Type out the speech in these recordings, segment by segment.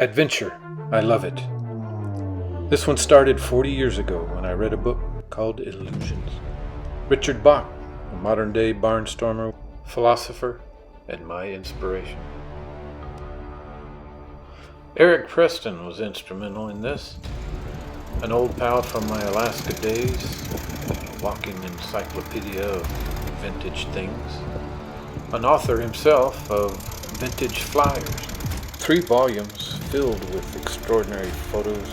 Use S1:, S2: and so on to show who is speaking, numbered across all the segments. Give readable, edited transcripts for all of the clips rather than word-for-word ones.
S1: Adventure. I love it. This one started 40 years ago when I read a book called Illusions. Richard Bach, a modern-day barnstormer, philosopher, and my inspiration. Eric Preston was instrumental in this. An old pal from my Alaska days, a walking encyclopedia of vintage things. An author himself of vintage flyers. 3 volumes filled with extraordinary photos,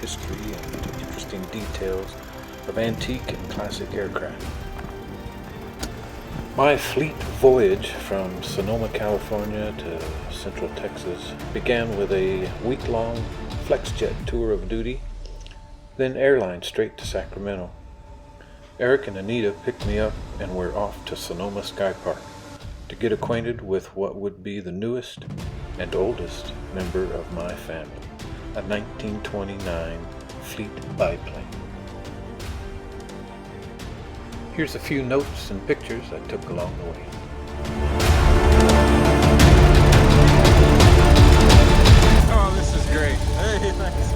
S1: history, and interesting details of antique and classic aircraft. My fleet voyage from Sonoma, California to Central Texas began with a week-long FlexJet tour of duty, then airline straight to Sacramento. Eric and Anita picked me up and we're off to Sonoma Sky Park to get acquainted with what would be the newest and oldest member of my family, a 1929 Fleet Biplane. Here's a few notes and pictures I took along the way.
S2: Oh, this is great. Hey, thanks.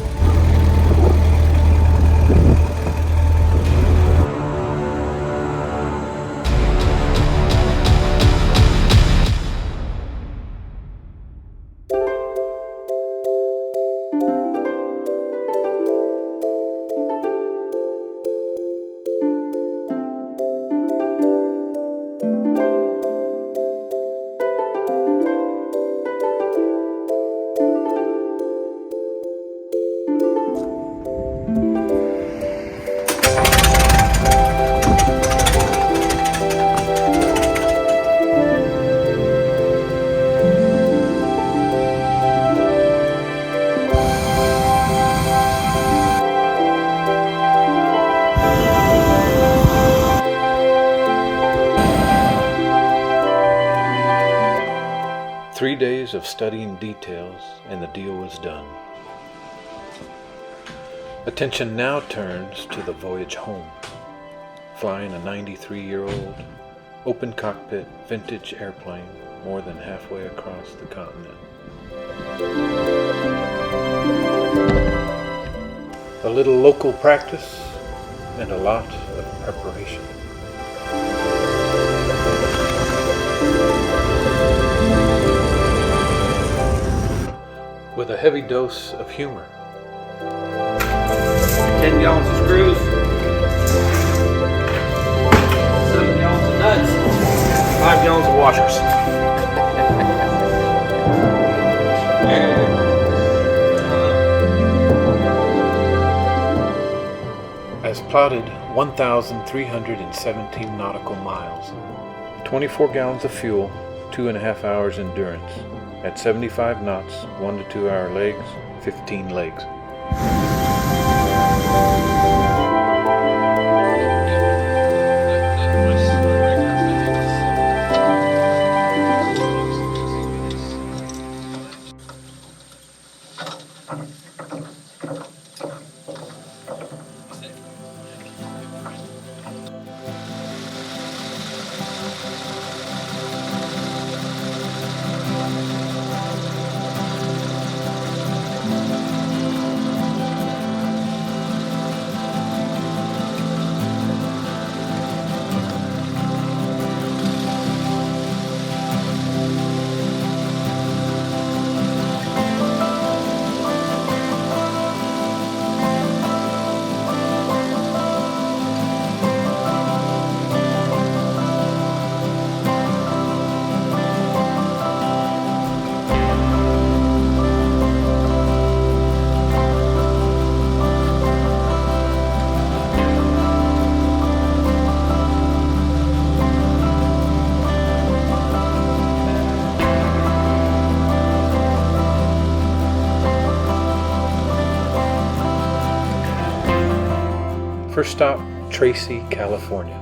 S1: 3 days of studying details, and the deal was done. Attention now turns to the voyage home, flying a 93-year-old, open cockpit, vintage airplane more than halfway across the continent. A little local practice and a lot of preparation. With a heavy dose of humor.
S3: 10 gallons of screws, 7 gallons of nuts, 5 gallons of washers.
S1: As plotted, 1,317 nautical miles, 24 gallons of fuel, 2.5 hours endurance. At 75 knots, 1 to 2 hour legs, 15 legs. First stop, Tracy, California.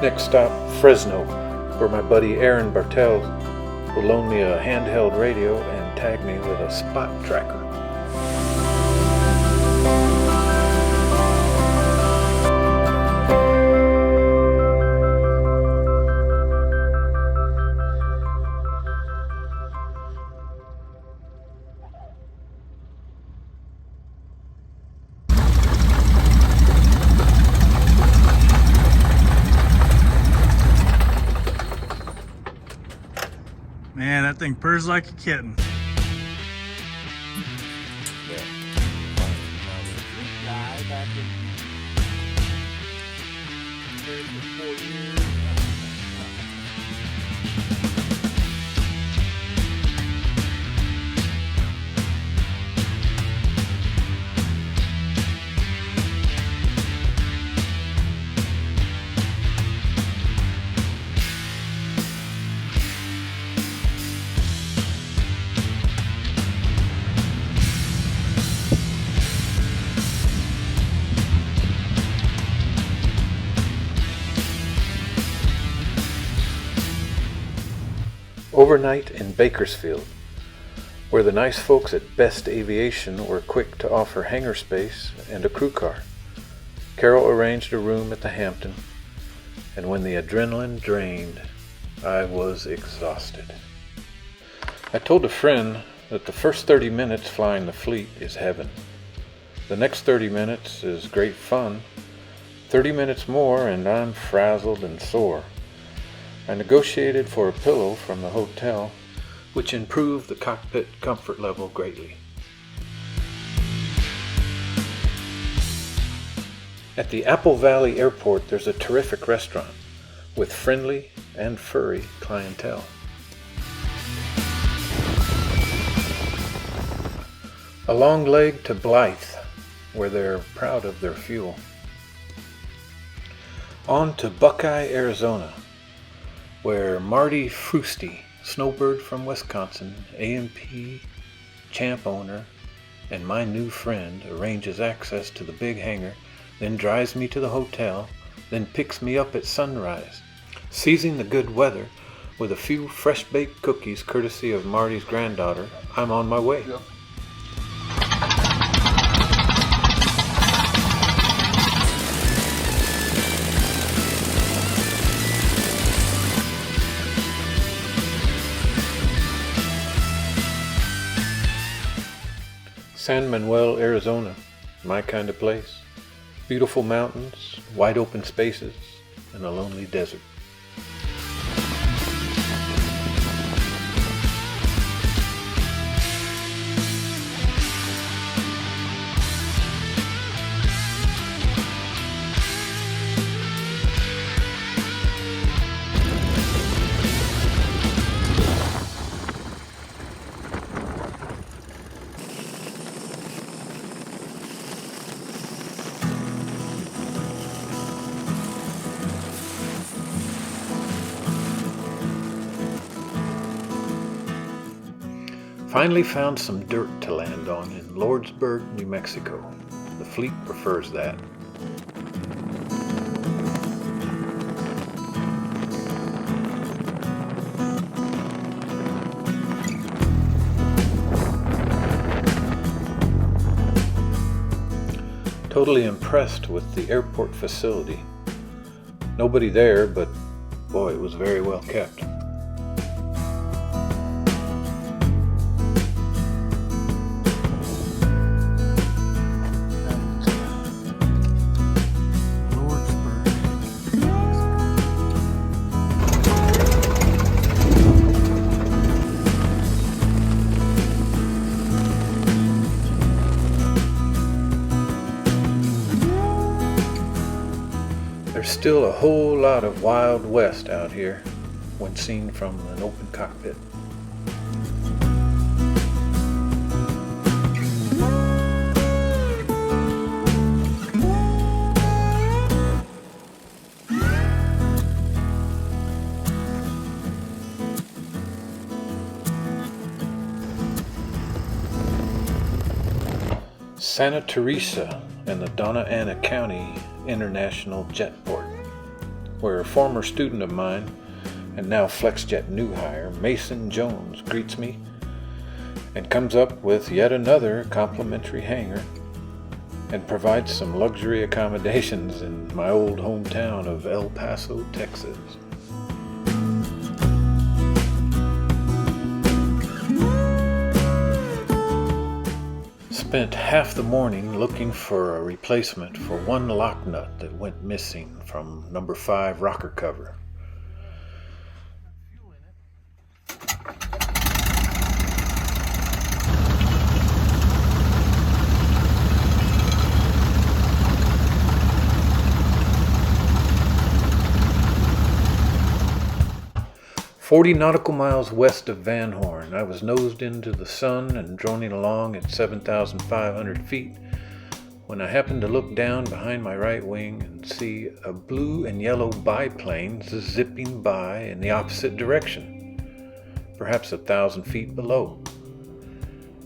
S1: Next stop, Fresno, where my buddy Aaron Bartels will loan me a handheld radio and tag me with a spot tracker.
S2: Man, that thing purrs like a kitten.
S1: Overnight in Bakersfield, where the nice folks at Best Aviation were quick to offer hangar space and a crew car. Carol arranged a room at the Hampton, and when the adrenaline drained, I was exhausted. I told a friend that the first 30 minutes flying the fleet is heaven. The next 30 minutes is great fun. 30 minutes more and I'm frazzled and sore. I negotiated for a pillow from the hotel, which improved the cockpit comfort level greatly. At the Apple Valley Airport, there's a terrific restaurant with friendly and furry clientele. A long leg to Blythe, where they're proud of their fuel. On to Buckeye, Arizona, where Marty Frusty, snowbird from Wisconsin, A&P, champ owner, and my new friend arranges access to the big hangar, then drives me to the hotel, then picks me up at sunrise. Seizing the good weather, with a few fresh-baked cookies courtesy of Marty's granddaughter, I'm on my way.
S3: Yep.
S1: San Manuel, Arizona, my kind of place. Beautiful mountains, wide open spaces, and a lonely desert. Finally found some dirt to land on in Lordsburg, New Mexico. The fleet prefers that. Totally impressed with the airport facility. Nobody there, but boy, it was very well kept. There's still a whole lot of Wild West out here when seen from an open cockpit. Santa Teresa and the Donna Ana County International Jetport. where a former student of mine and now FlexJet new hire, Mason Jones, greets me and comes up with yet another complimentary hangar and provides some luxury accommodations in my old hometown of El Paso, Texas. Spent half the morning looking for a replacement for one lock nut that went missing from number 5 rocker cover. "40 nautical miles west of Van Horn, I was nosed into the sun and droning along at 7,500 feet when I happened to look down behind my right wing and see a blue and yellow biplane zipping by in the opposite direction, perhaps 1,000 feet below,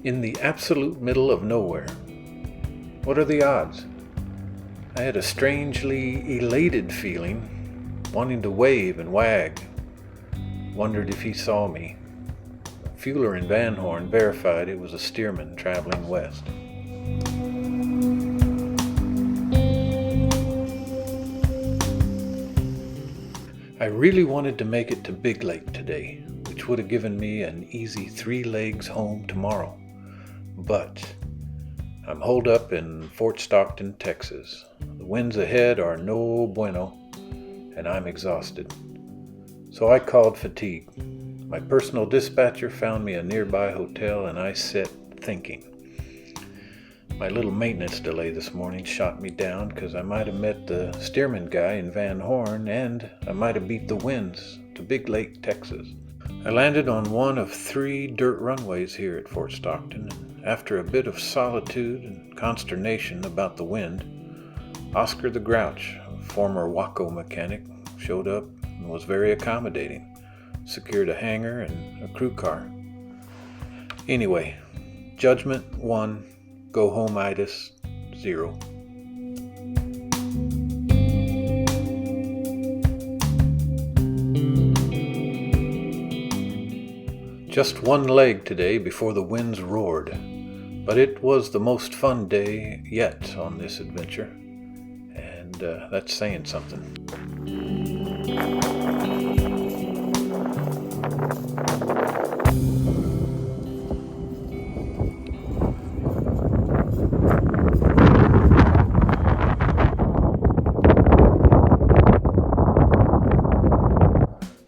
S1: in the absolute middle of nowhere. What are the odds? I had a strangely elated feeling, wanting to wave and wag. Wondered if he saw me. Fueler in Van Horn verified it was a steerman traveling west. I really wanted to make it to Big Lake today, which would have given me an easy 3 legs home tomorrow. But I'm holed up in Fort Stockton, Texas. The winds ahead are no bueno, and I'm exhausted. So I called fatigue. My personal dispatcher found me a nearby hotel and I sat thinking. My little maintenance delay this morning shot me down because I might have met the steerman guy in Van Horn and I might have beat the winds to Big Lake, Texas. I landed on one of 3 dirt runways here at Fort Stockton, and after a bit of solitude and consternation about the wind, Oscar the Grouch, a former Waco mechanic, showed up and was very accommodating, secured a hangar and a crew car. Anyway, judgment 1, go home-itis 0. Just 1 leg today before the winds roared, but it was the most fun day yet on this adventure, and that's saying something.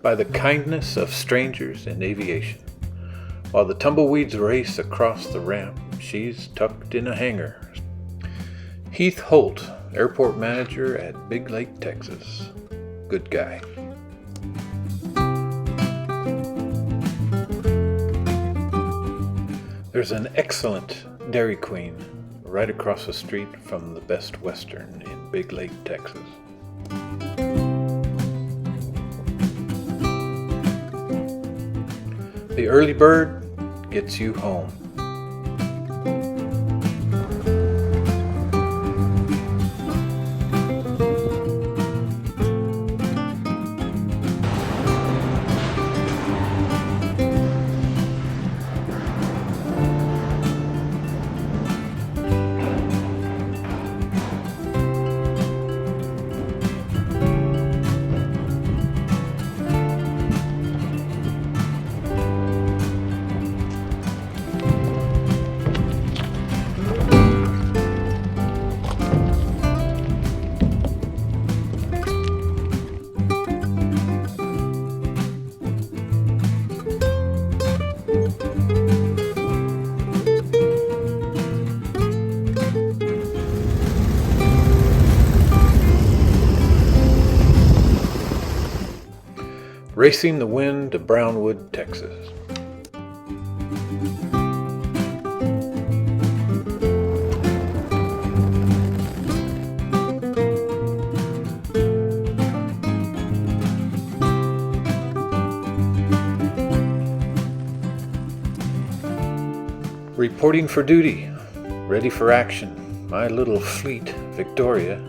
S1: By the kindness of strangers in aviation, while the tumbleweeds race across the ramp, she's tucked in a hangar. Heath Holt, airport manager at Big Lake, Texas. Good guy. There's an excellent Dairy Queen right across the street from the Best Western in Big Lake, Texas. The early bird gets you home. Racing the wind to Brownwood, Texas. Reporting for duty, ready for action. My little fleet, Victoria,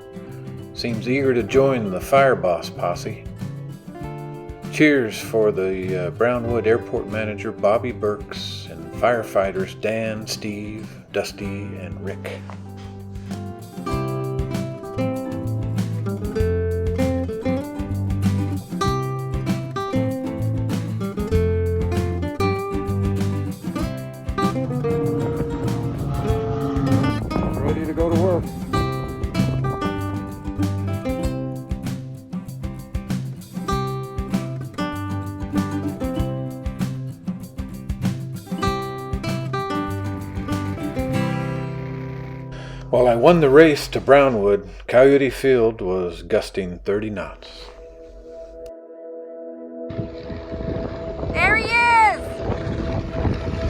S1: seems eager to join the Fire Boss posse. Cheers for the Brownwood Airport manager Bobby Burks and firefighters Dan, Steve, Dusty, and Rick.
S2: Ready to go to work.
S1: While I won the race to Brownwood, Coyote Field was gusting 30 knots.
S4: There he is!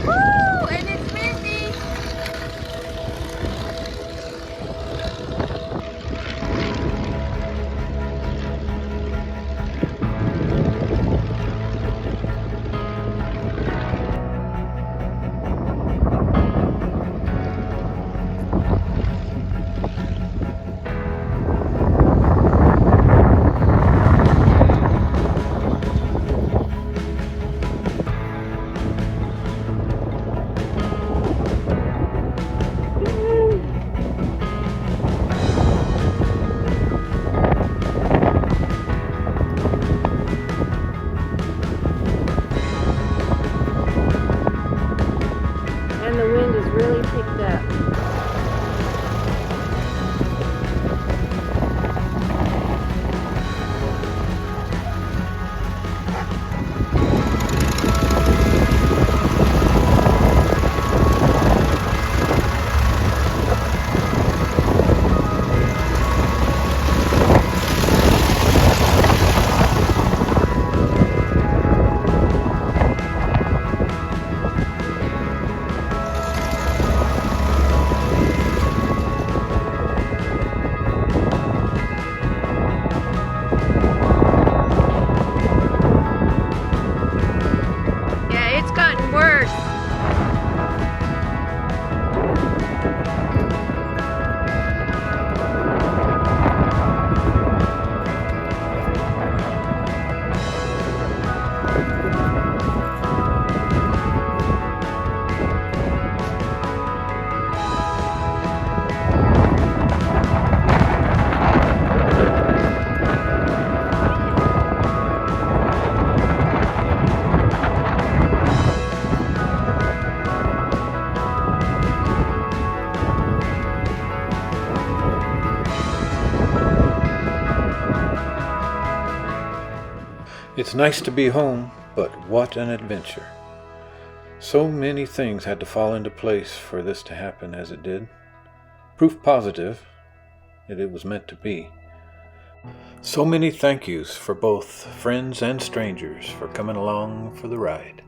S4: Woo! And it's busy! And the wind has really picked up. Yeah, it's gotten worse.
S1: It's nice to be home, but what an adventure. So many things had to fall into place for this to happen as it did. Proof positive that it was meant to be. So many thank yous for both friends and strangers for coming along for the ride.